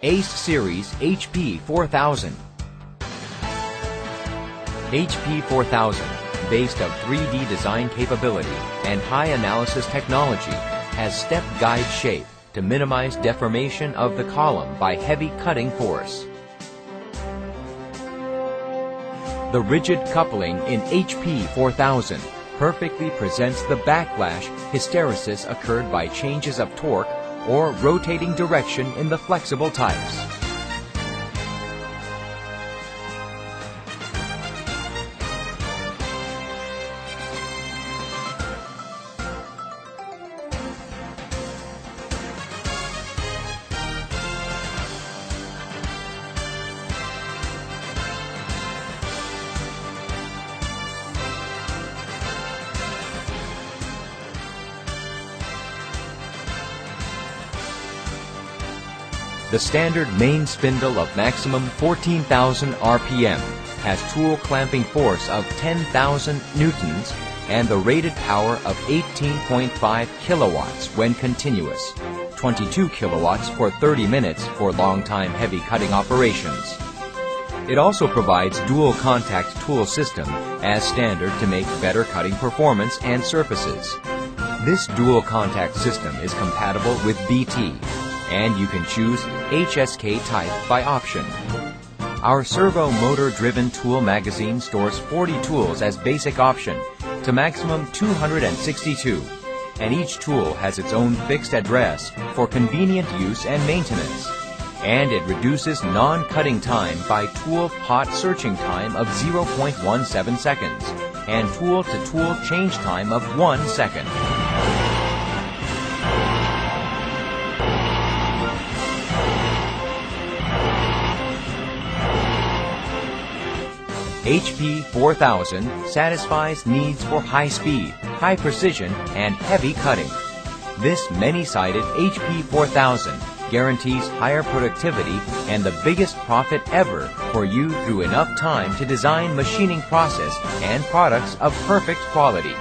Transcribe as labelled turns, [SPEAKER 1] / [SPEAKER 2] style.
[SPEAKER 1] Ace Series HP4000. HP4000, based of 3D design capability and high analysis technology, has step guide shape to minimize deformation of the column by heavy cutting force. The rigid coupling in HP4000 perfectly presents the backlash hysteresis occurred by changes of torque or rotating direction in the flexible types. The standard main spindle of maximum 14,000 RPM has tool clamping force of 10,000 newtons and the rated power of 18.5 kilowatts when continuous, 22 kilowatts for 30 minutes for long-time heavy cutting operations. It also provides dual contact tool system as standard to make better cutting performance and surfaces. This dual contact system is compatible with BT, and you can choose HSK type by option. Our servo motor-driven tool magazine stores 40 tools as basic option to maximum 262, and each tool has its own fixed address for convenient use and maintenance. And it reduces non-cutting time by tool pot searching time of 0.17 seconds and tool-to-tool change time of 1 second. HP4000 satisfies needs for high speed, high precision, and heavy cutting. This many-sided HP4000 guarantees higher productivity and the biggest profit ever for you through enough time to design machining process and products of perfect quality.